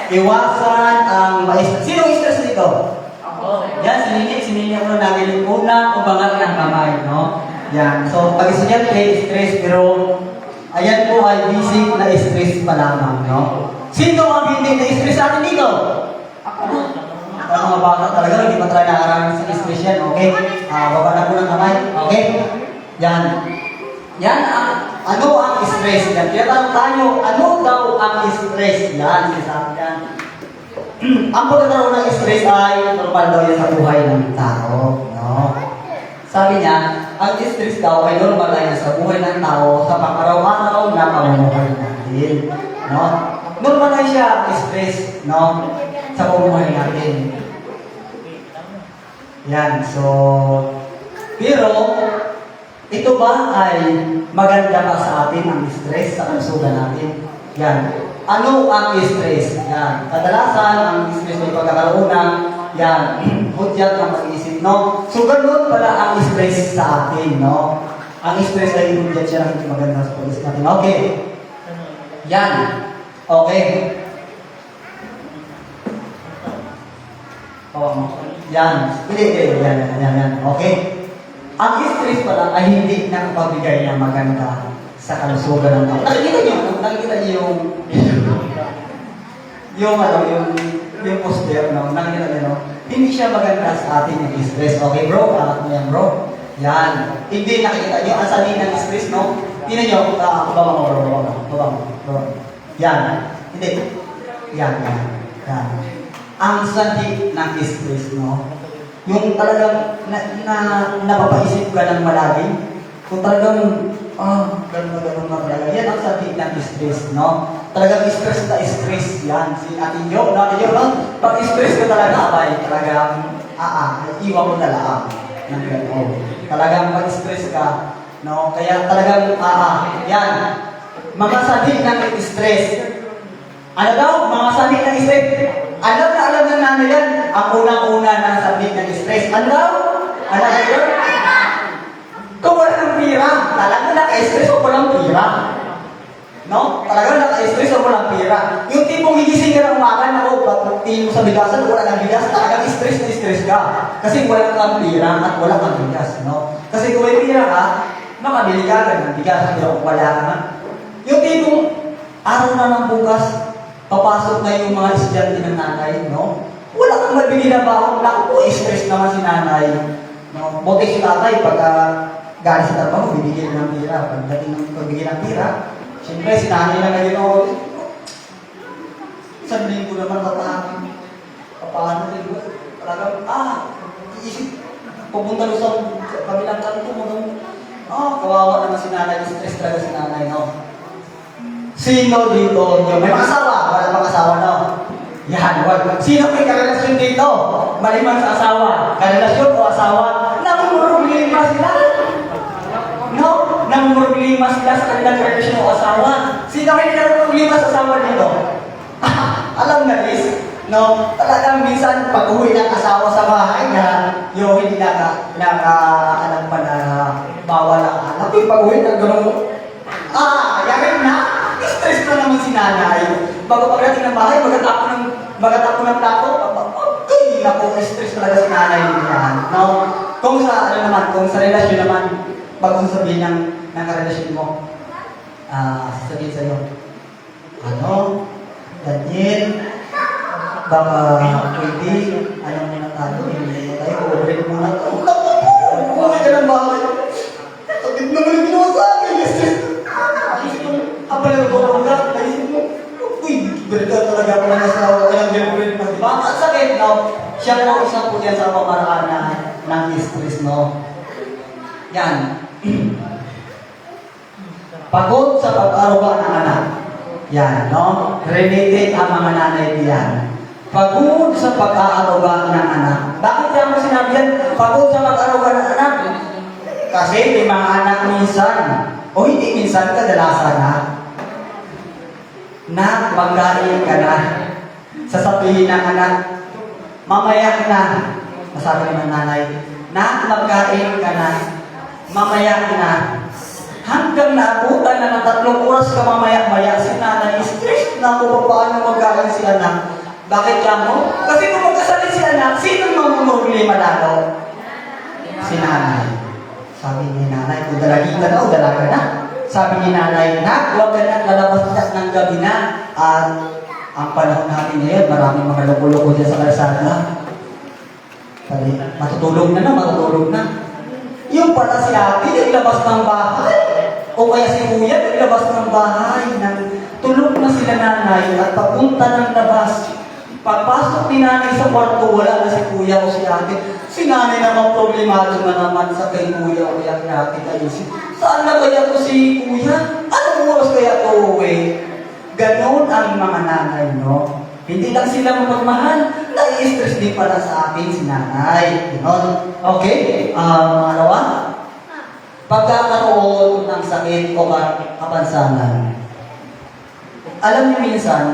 Iwasan ang ma-stress. Sino stress dito? Yan, sinili ko na namin yung unang umangat ng kamay, no? Yan. So, pag estudyante, stress, pero ayan po ay basic na stress pa lamang, no? Sino ang hindi na-stress natin dito? Ang mga bata talaga, hindi pa tayo nakaramin sa stress yan, okay? Baba na po ng kamay, okay? Yan. Yan, ano ang stress? Yan, tinatanong tayo, ano daw ang stress? Yan, sinasabi yan. Ang pagkakaroon ng stress ay normal daw yan sa buhay ng tao, no? Sabi niya, ang stress daw ay normal yan sa buhay ng tao sa pang-araw-araw na pamumuhay natin, no? Normal na siya, stress, no? Sa pamumuhay natin. Yan, so, pero, ito ba ay maganda pa sa atin ang stress sa kalusugan natin? Yan. Ano ang stress? Yan. Kadalasan, ang stress ay pagkakaroon ng yan, hudyat ng pag-iisip, no? So, ganun pala ang stress sa atin, no? Ang stress ay hudyat siya ng maganda sa pag-iisip natin. Okay. Yan. Okay. Oh, yan. Hindi. Yan. Okay. Ang stress pala ay hindi nakapabigay ng maganda sa kalusugan ng tao. Nakikita niyo yung poster, no? Nakikita niyo, no? Hindi siya maganda sa atin yung stress. Okay, bro? Alat mo yan, bro? Yan. Hindi nakikita niyo ang sabi ng stress, no? Tingnan niyo, baba mo. Yan. Hindi. Yan. Ang sabi ng stress, no? Yung talagang napapaisip ka ng malalim, kung talagang, ganun na talaga. Yan ang sabi ng stress, no? Talagang stress na stress yan. Si Ate Jo, no? Pag stress ka talaga, talagang, iwan mo na lang. Talagang pag-stress ka, no? Kaya talagang, yan. Mga sabi ng stress. Ano daw? Mga sabi ng stress. Alam na namin yan. Ang unang-una ng sabi ng stress. Ano daw? Alam na yun? Kung wala ng pira, talagang naka-stress o walang pira. No? Talagang naka-stress o walang pira. Yung tipong higising ka ng umaga, pag tingin mo sa bigasan, wala ng bigas, talagang stress na stress ka. Kasi wala kang pira at wala kang bigas. No? Kasi kung may pira ka, makabili ka ng bigas. Pero kung wala ka na. Yung tipong araw na ng bukas, papasok na yung mga estudyante ng nanay, no? Wala kang mabili na ba? Naku, stress naman si nanay. No? Buti si tatay, pag galing sa trabaho, bibigyan ng pira. Pagdating ng pagbigyan ng pira, siyempre, si nanay na ngayon ako, isang linggo naman tatapin. Paano rin ko? Talagang, iisip, pupunta doon sa kabilang kanto mo, kawawa naman si nanay, stress talaga si nanay, no? Sino dito? May mga-asawa? Wala pang-asawa, no? Yan, sino may karelasyon dito? Maliman sa asawa. Karelasyon o asawa? Namumurulima sila. No? Namumurulima sila sa kanilang karelasyon o asawa. Sino may namumurulima sa asawa dito? Alam na, Liz, no? Talagang minsan pag-uwi ng asawa sa bahay na yung hindi alam pa na bawal ang anak. Pag-uwi ng gano'n, yakin na. Stress na naman si nanay. Bago pagdating ng bahay, magkatapon ng plato, stress talaga si nanay niyan. No? Kung sa relasyon naman, bago sabihin ng relasyon mo, sasabihin sa'yo, Daniel, baka pwede, muna tayo, hindi tayo, overhead muna tayo. Umuwi ka ng bahay. Sakit naman yung ginawa sa akin, stress. Apa na ko na naisip mo, berita talaga pala na sa kanyang girlfriend mo, diba? Ang sakit, no? Siya na isang po yan sa pamaraan ng stress, no? Yan. Pagod sa pag-aruga ng anak. Yan, no? Related ang mga nanay diyan. Pagod sa pag-aaruga ng anak. Bakit yan mo sinabi yan? Pagod sa pag-aaruga ng anak. Kasi may mga anak minsan, o hindi minsan, kadalasan na magkain ka na. Sasabihin ng anak, mamaya na. Masabi ng nanay, magkain ka na. Mamaya na. Hanggang naabutan na ng 3 oras ka mamaya-maya si nanay, stress na kung paano magkain si anak. Bakit ka mo? Kasi kung magkasali si anak, sino mamumroblema lalo? Si nanay. Sabi ni nanay, kung dalagita na o dalaga na. Sabi ni nanay, nak, huwag ka na lalabas ng gabi na. At ang panahon natin ngayon, maraming mga loko-loko dyan sa kalsada. Sabi, matutulog na. Yung pala si ate, naglabas ng bahay. O kaya si kuya, naglabas ng bahay. Tulog na sila nanay at papunta ng labas. Pagpasok ni nanay sa kwarto, wala na si kuya o si ate. Si nanay naman problemado na naman sa kay kuya o kaya kay ate kayo. Saan na kaya to si kuya? Anong oras kaya to uwi? Ganon ang mga nanay, no? Hindi lang sila mapagmahal, nai-stress din pala sa atin si nanay. Ganon. Okay? Alawa? Pagkakaroon ng sakit o kapansanan. Alam niyo minsan,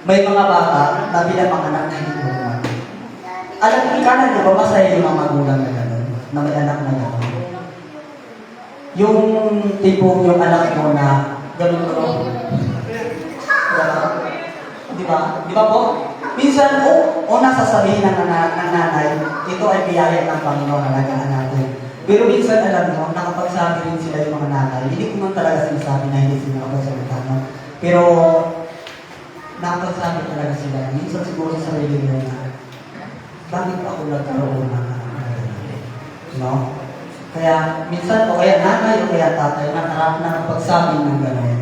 may mga bata na pinapanganak na hindi normal. Alam niyo, kanan niyo ba masaya yung mga magulang na gano'n, na may anak na gano'n? Yung tipo, yung anak mo na gano'n ko. Di ba? Di ba po? Minsan, nasasabihin ng nanay, ito ay biyaya ng Panginoon, halagaan natin. Pero minsan, alam mo, nakapagsabi rin sila yung mga nanay. Hindi ko man talaga sinasabi na hindi sila nakapagsalita, no? Pero, nakapagsabi talaga sila. Minsan siguro sa sarili nila na, bakit ako nagkaroon ng no? Kaya, minsan, o kaya nanay, o kaya tatay, nakapagsabi ng gano'n.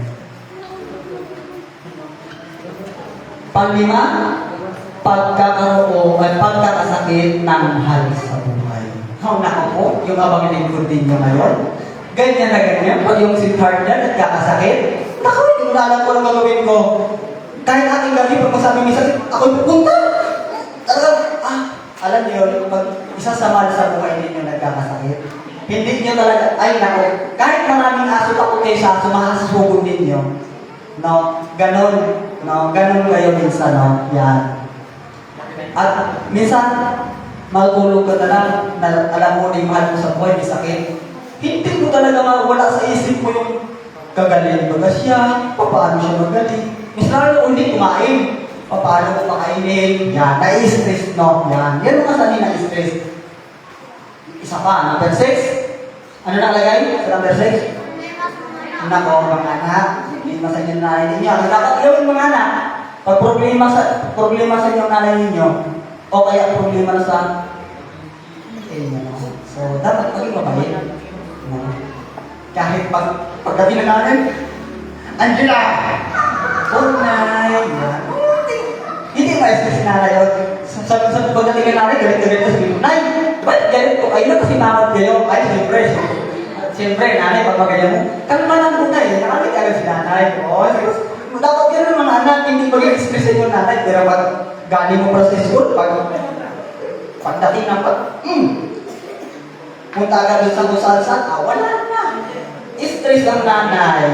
Panglima, pagkakasakit ng halos sa buhay. Nako po, yung abang lingkod din nyo ngayon. Ganyan na ganyan, pag yung si partner nagkakasakit, naku, hindi ko na alam ko ang gagawin ko. Kahit ating gabi, pag masabi minsan, ako'y pupunta. Alam niyo, pag isa sa mahal sa buhay ninyo nagkakasakit, hindi niyo talaga, ay naku, kahit maraming aso ako kayo sa aso, makasasugod ninyo. No, ganon kayo minsan, no, yan. At minsan, magulog ka na lang, na alam mo na yung mahal mo sa buhay, may sakit. Hindi mo talaga mawala sa isip mo yung kagaling ba siya, paano siya magaling. Minsan, hindi kumain, paano ko pakainin, yan, na-stress, no, yan. Yan mga sani na-stress. Isa pa, number 6. Ano nakalagay sa number 6? Nako, mga anak, problema sa inyong nanay ninyo. Ang dapat gawin mga anak, pag problema sa inyong nanay ninyo, o kaya problema na sa inyo. So, dapat maging mabait. Kahit paggabi na namin, Angela! Oh, nay! Hindi ma-stress si nanay. Sa pagdating na nanay, galit-galit na sabihin mo, Nay! Ba't galit ko kayo? Kasi nakad kayo. Ay, siyempre, nanay, pag magaling mo, kalma lang muna eh. Nakamit agad si nanay. Dapat ganun mga anak, hindi mag-express yung nanay. Pero pag galing mo para sa school, pagdating ng punta agad doon sa kusalsan, wala na. Stress ang nanay.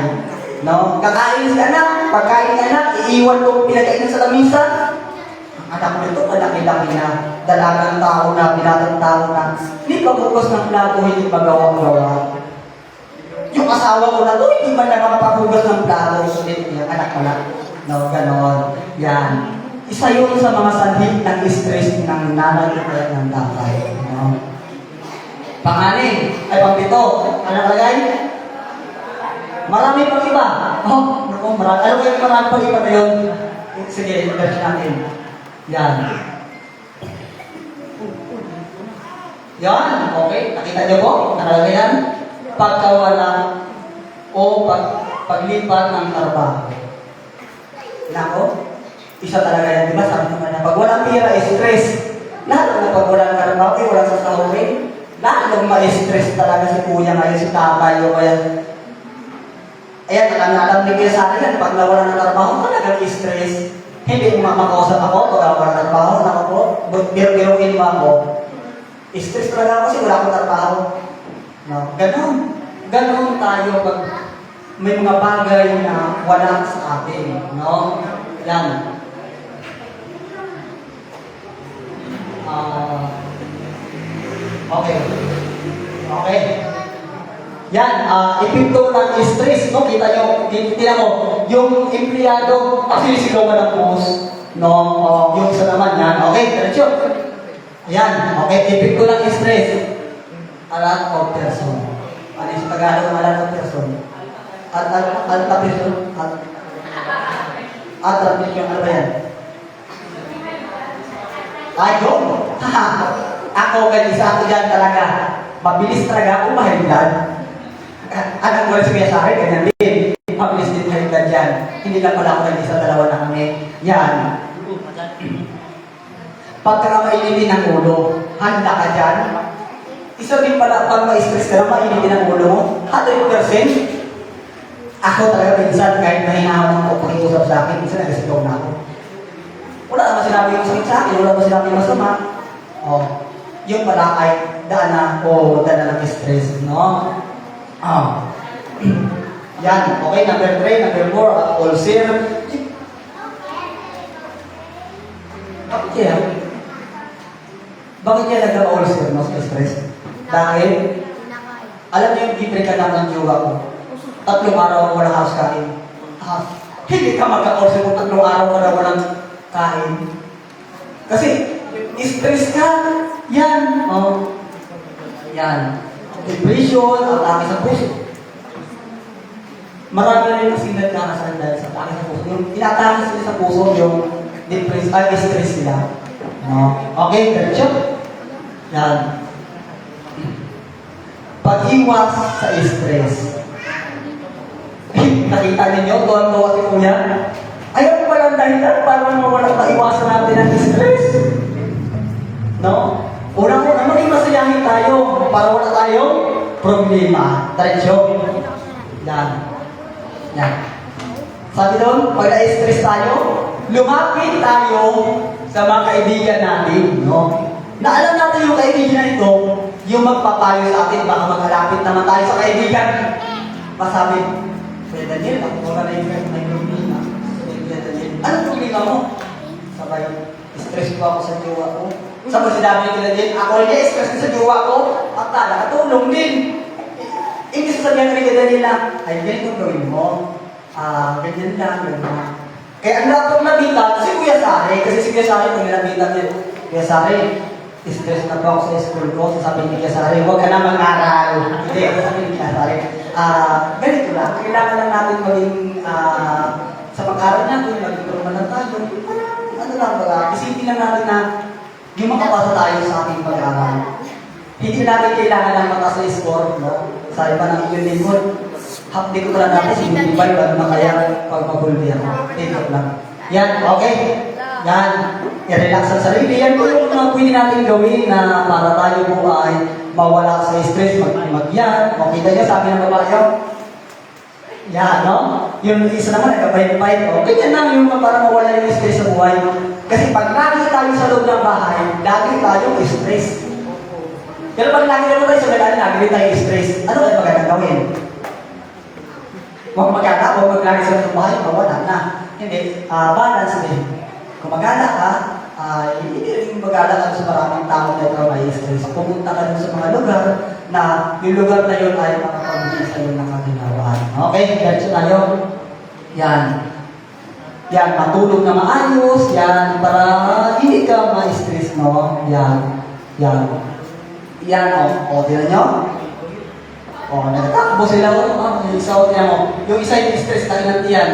No? Kakain si anak, pagkain ni anak, iiwan ko pinagkainan sa lamisa. Ang anak mo ito, malaki-laki na. Dalagang tao na, binatang tao na. Hindi pa bukas ng plato, hindi magawa-gawa. Yung asawa ko na to, hindi man na makapagugas ng plato. Sulit yung anak ko na. No, ganon. Yan. Isa yun sa mga sanhi ng stress ng nanay o kaya ng tatay. No? Panganin, ay pang-pito. Ano kalagay? Marami pang iba. Marami. Ano kayo marami pang iba na yun? Sige, i-search natin. Yan. Yan, okay. Nakita niyo po? Nakalagay yan? Pagkawala o paglipat ng trabaho. Nako, isa talaga yan. Diba sabi naman na pag walang pira, stress. Lalo na pag walang trabaho, walang sasahurin. Lalo ma-stress talaga si kuya ngayon, si tatay o kaya. Ayan, alam ni Kuya sa akin, pag nawala ng trabaho, talagang stress. Hindi mo makausap ako pag wala ng trabaho. Nako po, biro-biroin mo ako. Stress talaga ako kasi wala akong trabaho. No? Ganon tayo pag may mga bagay na wala sa atin. No? Yan. Okay. Yan, epekto ng stress, no? Kita mo, yung empleyado, actually sigawan ng boss, No, yung isa naman yan. Okay, diretso. Ayan, okay, epekto ng stress. A lot of person. Ano yung sa Tagalog, a lot of person? Person? Person, ano ba yan? Ayun! Ako, isa ako dyan talaga. Mabilis talaga ako mahigdan. Anak ko rin si Kuya Sari, ganyan din. Mabilis din mahigdan dyan. Hindi lang pala ako isa, dalawa na kami. Yan. Pagka mainitin ang ulo, handa ka dyan. Isa din pala, pag ma-stress ka lang, mainitin ang ulo mo. 100%. Ako talaga minsan, kahit mahinahan ako pakiusap sa akin, minsan nagasigaw na ako. Wala naman sinabi yung sakit sa akin, wala naman sinabi yung masama. Yung pala ay daan ng stress, no? Yan, okay, number 3, number 4, ulcer. Bakit yan? Bakit yan nagka-ulcer, no, sa stress? Dahil, alam niyo yung libre ka lang ng yoga ko. 3 araw wala halos kain. Hindi ka magka-ulcer kung 3 araw wala walang kain. Kasi, stress ka. Yan. Yan. Depression, atake sa puso. Marami na rin kasi nagkakasan dahil sa atake sa puso. Yung inatake sila sa puso, yung stress sila. No? Okay, diretso. Yan. Pag-iwas sa stress. Nakita ninyo, tuwan-tuwa si Kuya. Ayaw ko palang dahilan para mawala maiwasan natin ang stress. No? Unang-una, maging masayahin tayo para wala tayong problema. Diretso. Yan. Yan. Sabi doon, pag na-stress tayo, lumapit tayo sa mga kaibigan natin. No? Na alam natin yung kaibigan na ito, yung magpapayo sa atin, baka magkalapit naman tayo sa kaibigan. Masabi, Kuya Daniel, ako wala na yung may problema. Kuya Daniel, anong problema mo? Sabay, stress ko ako sa jowa ko. Sabay sinabi ni Kuya Daniel, ako rin stress ko sa jowa ko. At nakatulong din. Hindi sasabihan ni Kuya Daniel na, ay, ganito gawin mo. Ganyan lang, ganyan. Kaya ang dapat nabitan, si Kuya Sari, kasi si Kuya Sari, kung nilabitan din, Kuya Sari, stress na po ako sa school ko, sasabihin ni Kuya Sari, huwag ka na mag-aral. Hindi, sasabihin ni Kuya Sari, ganito lang, kailangan lang natin maging, sa pag-aral natin, maging turman lang tayo. Ano lang ba, isipin lang natin na yung makapasa tayo sa ating pag-aral. Hindi natin kailangan lang mataas na score, no? Sa iba ng iyon lingkod, hapdi ko talaga natin, sinibay, bago na kaya pag mag-bulbi ako. Take lang. Yan, okay? Yan, i-relax ang sarili. Yan po yung mga pwede natin gawin na para tayo po ay mawala sa stress, mag-yan. O, kita nyo, sabi ng babae, yan, no? Yung isa naman, nagkapahit-pahit. O, ganyan lang yung para mawala yung stress sa buhay. Kasi pag lagi tayo sa loob ng bahay, lagi tayong stress. Pero pag lagi naman tayo sa galaan, lagi tayo stress. Ano kayo magandang gawin? Huwag maganda, huwag maglagi sa loob ng bahay, mawala na. Hindi, balance din. Kung magala ka, hindi rin magala ka sa maraming tao na ikaw may stress. Pumunta ka dun sa mga lugar na yung lugar na yun ay makapag-bigay sa iyo ng kaginawaan. Okay, diretso tayo. Yan. Yan, matulog na maayos. Yan, para hindi ka ma-stress, no? Yan. Yan. Yan, o. Tignan nyo? Nagtatakbo sila. Yung isa, yung isa yung stress na inantiyan.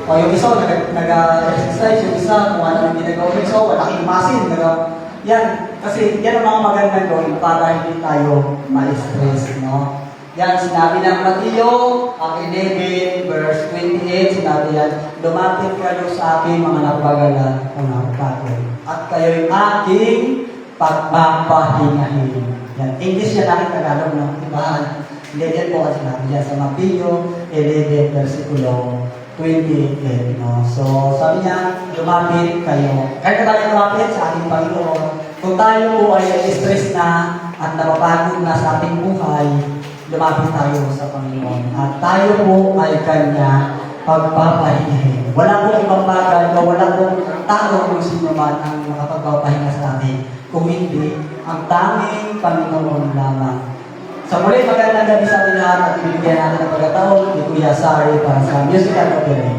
Yung isa, nag-exercise, yung isa, kung ano ang ginagawa yung isa, malaking masin, yan, kasi yan ang mga magandang gawin para hindi tayo ma-stress, no? Yan, sinabi ng Mateo, 11, verse 28, sinabi yan, lumapit kayo sa aking mga napagala o napagod, at kayo'y aking pagpapahingahin. Yan, English yan aking Tagalog, no? Ibahan. Yan po ang sinabi yan sa Mateo 11, versikulo 28, no? So, sabi niya, lumapit kayo. Kahit na tayo lumapit sa ating Panginoon, kung tayo po ay stress na at napapagod na sa ating buhay, lumapit tayo sa Panginoon. At tayo po ay Kanya pagpapahingahin. Wala pong ibang bagay, wala pong tao kung sino man ang makapagpapahinga sa atin. Kung hindi, ang tanging Panginoon lamang. Sa muli, magandang gabi sa ating lahat at ibigyan natin ang pagkataon ni Kuya Sari para sa Musical of the Day.